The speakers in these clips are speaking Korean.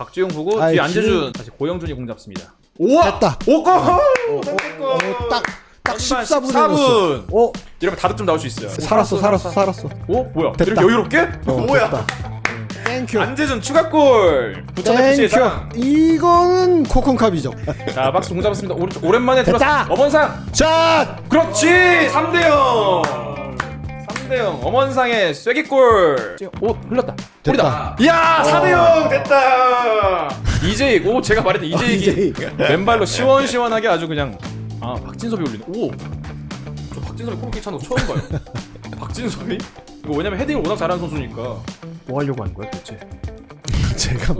박주영 보고 아이, 뒤에 안재준 다시 고영준이 공 잡습니다. 우와! 됐다. 오 골! 딱 14분에 14분. 오! 이러면 다득점 나올 수 있어요. 살았어. 오 뭐야? 됐다. 이렇게 여유롭게? 뭐야? 됐다. 땡큐. 안재준 추가골. 부천 FC의 상. 이거는 코콘캅이죠. 자 박스 공 잡았습니다. 오른쪽 오랜만에 됐다. 들었어. 엄원상. 자! 그렇지 3대0. 3대0 엄원상의 쐐기골. 오 흘렀다. 됐다. 골이다. 이야 4대0 됐다. 이재익. 오 제가 말했던 이재익이 맨발로 시원시원하게 아주 그냥 박진섭이 올리네. 오. 저 박진섭이 코너킥 차는 거 처음 봐요. 박진섭이? 이거 왜냐면 헤딩을 워낙 잘하는 선수니까. 뭐 하려고 하는 거야 도대체? 제가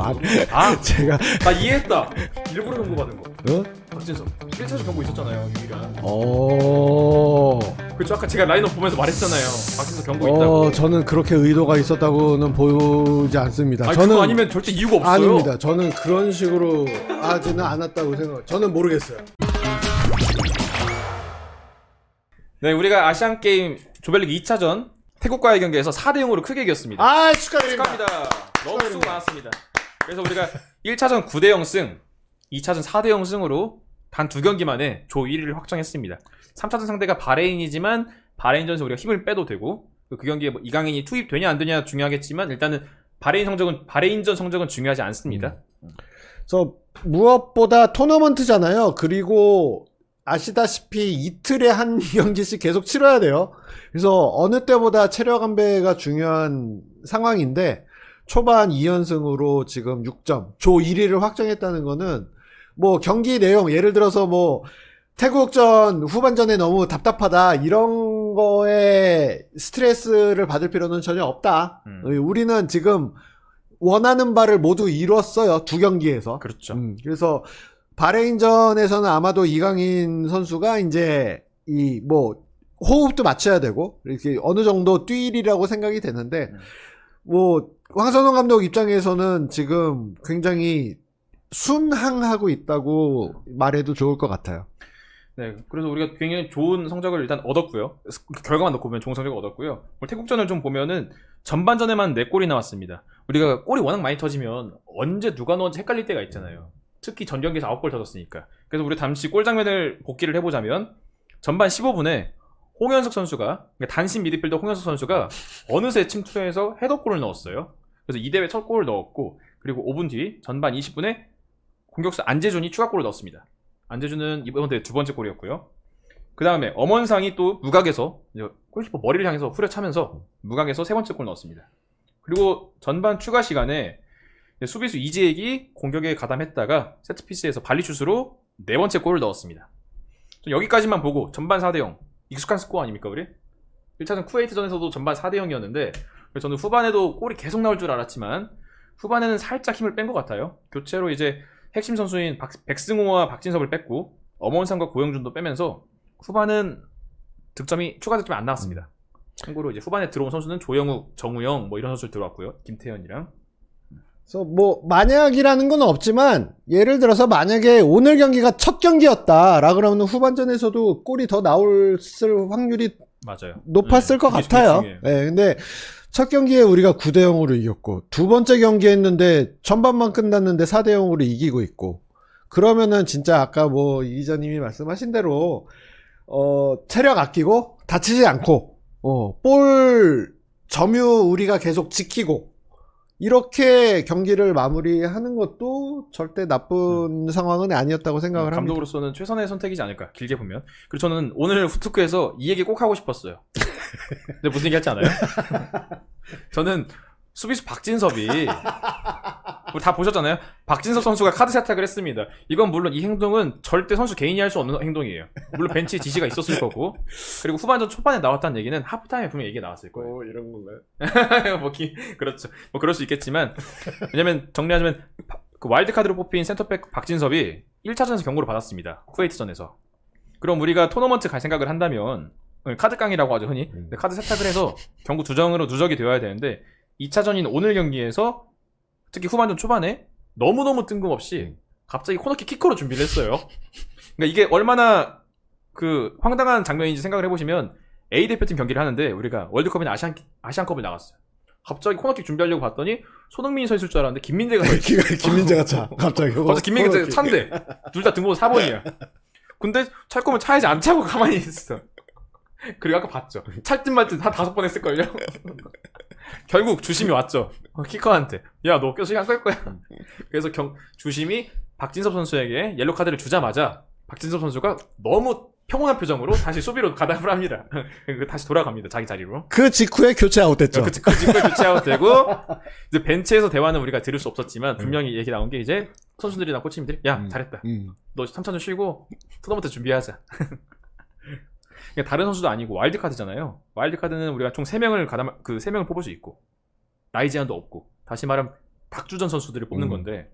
제가 나 이해했다. 일부러 경고 받은 거. 어? 박진섭 1차전 경고 있었잖아요 유일한. 그렇죠. 아까 제가 라인업 보면서 말했잖아요. 박진섭 경고 있다고. 저는 그렇게 의도가 있었다고는 보지 않습니다. 아니, 저는 그거 아니면 절대 이유가 없어요. 아닙니다. 저는 그런 식으로 하지는 않았다고 생각. 저는 모르겠어요. 네, 우리가 아시안 게임 조별리그 2차전 태국과의 경기에서 4대0으로 크게 이겼습니다. 아, 축하드립니다. 축하합니다. 너무 수고 많았습니다. 그래서 우리가 1차전 9대0 승, 2차전 4대0 승으로 단 2경기 만에 조 1위를 확정했습니다. 3차전 상대가 바레인이지만 바레인전에서 우리가 힘을 빼도 되고 그 경기에 뭐 이강인이 투입되냐 안 되냐 중요하겠지만 일단은 바레인전 성적은 중요하지 않습니다. 그래서 무엇보다 토너먼트잖아요. 그리고 아시다시피 이틀에 한 경기씩 계속 치러야 돼요. 그래서 어느 때보다 체력 안배가 중요한 상황인데 초반 2연승으로 지금 6점, 조 1위를 확정했다는 거는 뭐 경기 내용 예를 들어서 뭐 태국전 후반전에 너무 답답하다 이런 거에 스트레스를 받을 필요는 전혀 없다. 우리는 지금 원하는 바를 모두 이뤘어요. 2경기에서. 그렇죠. 그래서 바레인전에서는 아마도 이강인 선수가 이제 이 뭐 호흡도 맞춰야 되고 이렇게 어느 정도 뛰리라고 생각이 되는데 뭐 황선홍 감독 입장에서는 지금 굉장히 순항하고 있다고 말해도 좋을 것 같아요. 네, 그래서 우리가 굉장히 좋은 성적을 일단 얻었고요. 결과만 놓고 보면 좋은 성적을 얻었고요. 태국전을 좀 보면은 전반전에만 4골이 나왔습니다. 우리가 골이 워낙 많이 터지면 언제 누가 넣었는지 헷갈릴 때가 있잖아요. 특히 전 경기에서 9골 터졌으니까. 그래서 우리 잠시 골 장면을 복기를 해보자면 전반 15분에 홍현석 선수가 그러니까 단신 미드필더 홍현석 선수가 어느새 침투해서 헤더골을 넣었어요. 그래서 이 대회 첫 골을 넣었고 그리고 5분 뒤 전반 20분에 공격수 안재준이 추가골을 넣었습니다. 안재준은 이번 대회 2번째 골이었고요. 그 다음에 엄원상이 또 무각에서 골키퍼 머리를 향해서 후려차면서 무각에서 3번째 골 넣었습니다. 그리고 전반 추가 시간에 수비수 이재익이 공격에 가담했다가 세트피스에서 발리슛으로 4번째 골을 넣었습니다. 여기까지만 보고 전반 4대0 익숙한 스코어 아닙니까 우리? 1차전 쿠웨이트전에서도 전반 4대0이었는데 저는 후반에도 골이 계속 나올 줄 알았지만 후반에는 살짝 힘을 뺀 것 같아요. 교체로 이제 핵심 선수인 백승호와 박진섭을 뺐고 엄원상과 고영준도 빼면서 후반은 추가 득점이 안 나왔습니다. 참고로 이제 후반에 들어온 선수는 조영욱, 정우영 뭐 이런 선수들 들어왔고요. 김태현이랑. 그래서 뭐 만약이라는 건 없지만 예를 들어서 만약에 오늘 경기가 첫 경기였다라 그러면 후반전에서도 골이 더 나올 확률이 맞아요. 높았을 것 같아요. 네, 근데 첫 경기에 우리가 9대0으로 이겼고 두 번째 경기 했는데 전반만 끝났는데 4대0으로 이기고 있고 그러면은 진짜 아까 뭐 이 기자님이 말씀하신 대로 체력 아끼고 다치지 않고 볼 점유 우리가 계속 지키고 이렇게 경기를 마무리하는 것도 절대 나쁜 상황은 아니었다고 생각을 합니다. 감독으로서는 최선의 선택이지 않을까 길게 보면. 그리고 저는 오늘 후트크에서 이 얘기 꼭 하고 싶었어요. 근데 무슨 얘기 할지 아나요? 저는 수비수 박진섭이 우리 다 보셨잖아요. 박진섭 선수가 카드 세탁을 했습니다. 이건 물론 이 행동은 절대 선수 개인이 할 수 없는 행동이에요. 물론 벤치에 지시가 있었을 거고 그리고 후반전 초반에 나왔다는 얘기는 하프타임에 분명히 얘기가 나왔을 거예요. 이런 건가요? 그렇죠. 뭐 그럴 수 있겠지만 왜냐면 정리하자면 그 와일드카드로 뽑힌 센터백 박진섭이 1차전에서 경고를 받았습니다. 쿠웨이트전에서. 그럼 우리가 토너먼트 갈 생각을 한다면 카드깡이라고 하죠 흔히. 카드 세탁을 해서 경고 누적이 되어야 되는데 2차전인 오늘 경기에서 특히 후반전 초반에 너무너무 뜬금없이 갑자기 코너킥 키커로 준비를 했어요. 그러니까 이게 얼마나 그 황당한 장면인지 생각을 해보시면 A 대표팀 경기를 하는데 우리가 월드컵이나 아시안컵을 나갔어요. 갑자기 코너킥 준비하려고 봤더니 손흥민이 서 있을 줄 알았는데 김민재가 서 있어. 김민재가 차. 갑자기. 거기서 김민재가 찬대. 둘 다 등번호 4번이야. 근데 찰 거면 차야지 안 차고 가만히 있어. 그리고 아까 봤죠. 찰 듯 말 듯 한 5번 했을걸요? 결국 주심이 왔죠. 키커한테. 야, 너 껴서 시간 끌 거야. 그래서 주심이 박진섭 선수에게 옐로 카드를 주자마자 박진섭 선수가 너무 평온한 표정으로 다시 수비로 가담을 합니다. 다시 돌아갑니다. 자기 자리로. 그 직후에 교체 아웃됐죠. 그 직후에 교체 아웃되고 이제 벤치에서 대화는 우리가 들을 수 없었지만 분명히 얘기 나온 게 이제 선수들이나 코치님들이 야 잘했다. 너 3차전 쉬고 토너먼트 준비하자. 그러니까 다른 선수도 아니고 와일드카드잖아요. 와일드카드는 우리가 총 3명을 그 3명을 뽑을 수 있고 나이 제한도 없고 다시 말하면 박주전 선수들을 뽑는 건데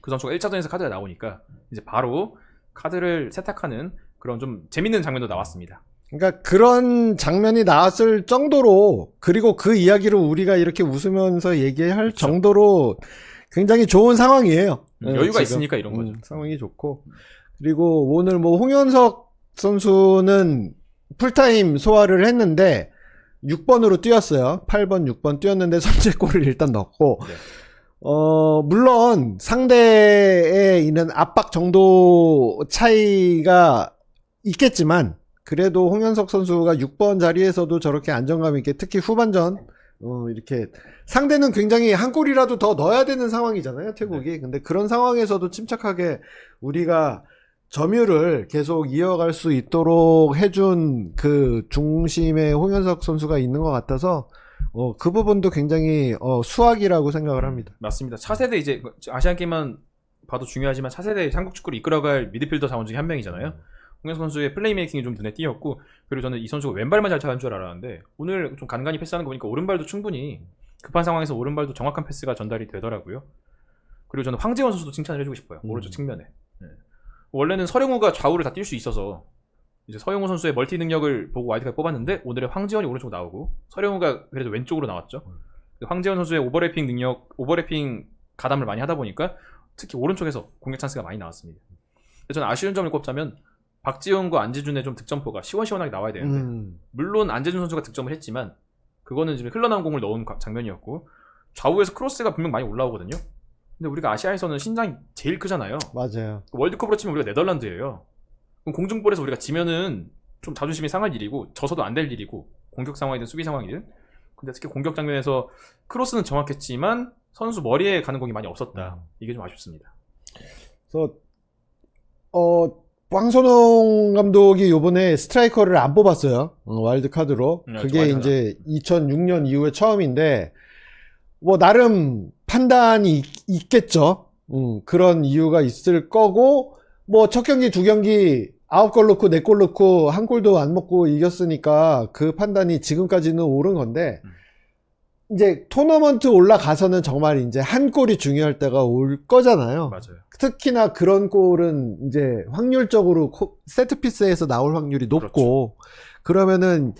그 선수가 1차전에서 카드가 나오니까 이제 바로 카드를 세탁하는 그런 좀 재밌는 장면도 나왔습니다. 그러니까 그런 장면이 나왔을 정도로 그리고 그 이야기를 우리가 이렇게 웃으면서 얘기할 그렇죠. 정도로 굉장히 좋은 상황이에요. 여유가 지금. 있으니까 이런 거죠. 상황이 좋고 그리고 오늘 뭐 홍현석 선수는 풀타임 소화를 했는데 6번으로 뛰었어요. 8번, 6번 뛰었는데 선제골을 일단 넣었고 네. 물론 상대에 있는 압박 정도 차이가 있겠지만 그래도 홍현석 선수가 6번 자리에서도 저렇게 안정감 있게 특히 후반전 이렇게 상대는 굉장히 한 골이라도 더 넣어야 되는 상황이잖아요, 태국이. 네. 근데 그런 상황에서도 침착하게 우리가 점유를 계속 이어갈 수 있도록 해준 그 중심에 홍현석 선수가 있는 것 같아서 그 부분도 굉장히 수학이라고 생각을 합니다. 맞습니다. 차세대 이제 아시안 게임만 봐도 중요하지만 차세대 한국 축구를 이끌어갈 미드필더 자원 중에 한 명이잖아요. 홍현석 선수의 플레이메이킹이 좀 눈에 띄었고 그리고 저는 이 선수가 왼발만 잘 차는 줄 알았는데 오늘 좀 간간히 패스하는 거 보니까 오른발도 충분히 급한 상황에서 오른발도 정확한 패스가 전달이 되더라고요. 그리고 저는 황재원 선수도 칭찬을 해주고 싶어요. 오른쪽 측면에. 네. 원래는 서령우가 좌우를 다 뛸 수 있어서 이제 서령우 선수의 멀티 능력을 보고 와이드카드 뽑았는데 오늘은 황재원이 오른쪽 나오고 서령우가 그래도 왼쪽으로 나왔죠. 황재원 선수의 오버래핑 능력, 오버래핑 가담을 많이 하다 보니까 특히 오른쪽에서 공격 찬스가 많이 나왔습니다. 저는 아쉬운 점을 꼽자면 박지훈과 안재준의 좀 득점포가 시원시원하게 나와야 되는데 물론 안재준 선수가 득점을 했지만 그거는 지금 흘러나온 공을 넣은 장면이었고 좌우에서 크로스가 분명 많이 올라오거든요. 근데 우리가 아시아에서는 신장이 제일 크잖아요. 맞아요. 월드컵으로 치면 우리가 네덜란드예요. 그럼 공중볼에서 우리가 지면은 좀 자존심이 상할 일이고 져서도 안 될 일이고 공격 상황이든 수비 상황이든. 근데 특히 공격 장면에서 크로스는 정확했지만 선수 머리에 가는 공이 많이 없었다. 이게 좀 아쉽습니다. 그래서 황선홍 감독이 요번에 스트라이커를 안 뽑았어요. 와일드카드로. 그게 이제 2006년 이후에 처음인데 뭐 나름 판단이 있겠죠. 그런 이유가 있을 거고 뭐 첫 경기 두 경기 9골 넣고 4골 넣고 한 골도 안 먹고 이겼으니까 그 판단이 지금까지는 옳은 건데 이제 토너먼트 올라가서는 정말 이제 한 골이 중요할 때가 올 거잖아요. 맞아요. 특히나 그런 골은 이제 확률적으로 세트피스에서 나올 확률이 높고 그러면은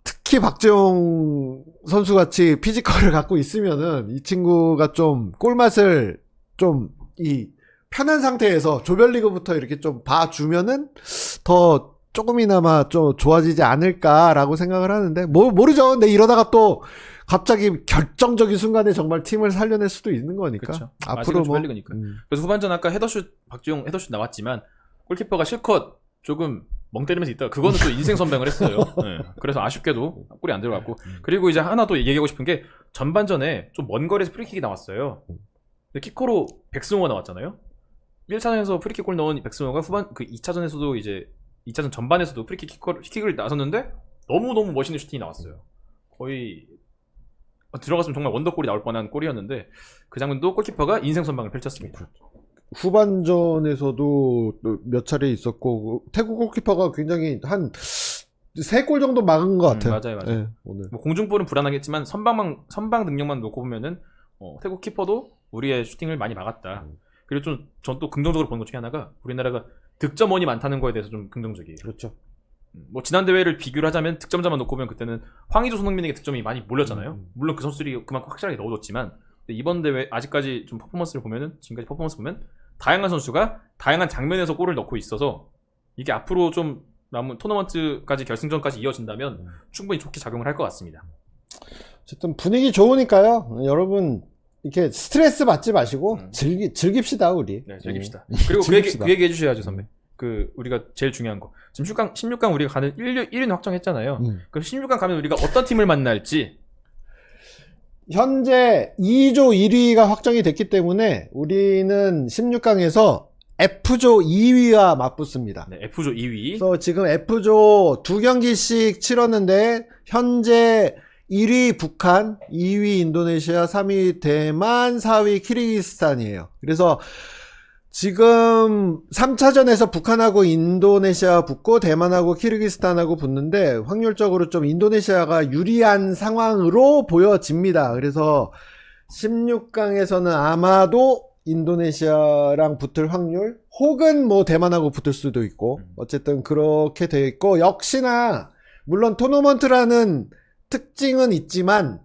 특히 박재홍 선수 같이 피지컬을 갖고 있으면은 이 친구가 좀 골맛을 좀 이 편한 상태에서 조별리그부터 이렇게 좀 봐주면은 더 조금이나마 좀 좋아지지 않을까라고 생각을 하는데 모르죠. 근데 이러다가 또 갑자기 결정적인 순간에 정말 팀을 살려낼 수도 있는 거니까. 그쵸. 앞으로 뭐 그래서 후반전 아까 헤더슛 박지용 헤더슛 나왔지만 골키퍼가 실컷 조금 멍 때리면서 있다가 그거는 또 인생 선방을 했어요. 네. 그래서 아쉽게도 골이 안 들어갔고 그리고 이제 하나 또 얘기하고 싶은 게 전반전에 좀 먼 거리에서 프리킥이 나왔어요. 근데 키커로 백승호가 나왔잖아요. 1차전에서 프리킥 골 넣은 백승호가 후반 그 2차전에서도 이제 2차전 전반에서도 프리킥 킥을 나섰는데 너무너무 멋있는 슈팅이 나왔어요. 거의 들어갔으면 정말 원더골이 나올 뻔한 골이었는데 그 장면도 골키퍼가 인생 선방을 펼쳤습니다. 후반전에서도 몇 차례 있었고 태국 골키퍼가 굉장히 한 3골 정도 막은 것 같아요. 맞아요. 네, 오늘. 뭐 공중볼은 불안하겠지만 선방 능력만 놓고 보면은 태국 키퍼도 우리의 슈팅을 많이 막았다. 그리고 좀 전 또 긍정적으로 보는 것 중에 하나가 우리나라가 득점원이 많다는 거에 대해서 좀 긍정적이에요. 그렇죠. 뭐 지난 대회를 비교를 하자면 득점자만 놓고 보면 그때는 황의조, 손흥민에게 득점이 많이 몰렸잖아요. 물론 그 선수들이 그만큼 확실하게 넣어줬지만 이번 대회 아직까지 좀 퍼포먼스를 보면은 지금까지 퍼포먼스 보면 다양한 선수가 다양한 장면에서 골을 넣고 있어서 이게 앞으로 좀 남은 토너먼트까지 결승전까지 이어진다면 충분히 좋게 작용을 할 것 같습니다. 어쨌든 분위기 좋으니까요. 여러분 이렇게 스트레스 받지 마시고 즐깁시다 우리. 네, 즐깁시다. 그리고 그 얘기, 즐깁시다. 그 얘기 해주셔야죠, 선배. 그 우리가 제일 중요한 거. 지금 16강 우리가 가는 1위는 확정했잖아요. 그럼 16강 가면 우리가 어떤 팀을 만날지. 현재 2조 1위가 확정이 됐기 때문에 우리는 16강에서 F조 2위와 맞붙습니다. 네, F조 2위. 그래서 지금 F조 2경기씩 치렀는데 현재 1위 북한, 2위 인도네시아, 3위 대만, 4위 키르기스탄이에요. 그래서 지금 3차전에서 북한하고 인도네시아 붙고 대만하고 키르기스탄하고 붙는데 확률적으로 좀 인도네시아가 유리한 상황으로 보여집니다. 그래서 16강에서는 아마도 인도네시아랑 붙을 확률 혹은 뭐 대만하고 붙을 수도 있고 어쨌든 그렇게 되어 있고 역시나 물론 토너먼트라는 특징은 있지만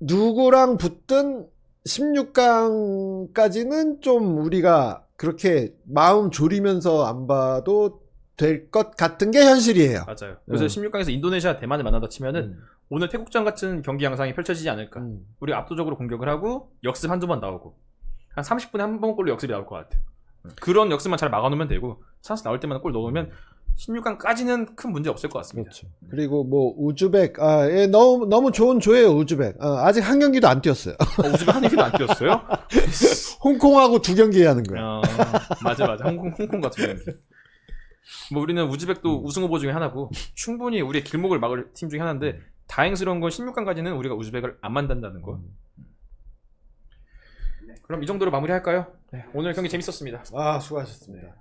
누구랑 붙든 16강까지는 좀 우리가 그렇게 마음 졸이면서 안 봐도 될 것 같은 게 현실이에요. 맞아요. 그래서 16강에서 인도네시아, 대만을 만난다 치면은 오늘 태국전 같은 경기 양상이 펼쳐지지 않을까. 우리가 압도적으로 공격을 하고 역습 한두 번 나오고 한 30분에 한 번꼴로 역습이 나올 것 같아. 그런 역습만 잘 막아놓으면 되고 찬스 나올 때마다 골 넣으면 16강까지는 큰 문제 없을 것 같습니다. 그렇죠. 그리고 뭐 우즈벡 예, 너무 좋은 조예요. 우즈벡 아직 한 경기도 안 뛰었어요. 우즈벡 한 경기도 안 뛰었어요? 홍콩하고 2경기 하는 거야. 맞아. 홍콩 같은 경기. 뭐 우리는 우즈벡도 우승 후보 중에 하나고 충분히 우리의 길목을 막을 팀 중에 하나인데 다행스러운 건 16강까지는 우리가 우즈벡을 안 만든다는 거. 그럼 이 정도로 마무리할까요? 네, 오늘 경기 재밌었습니다. 수고하셨습니다.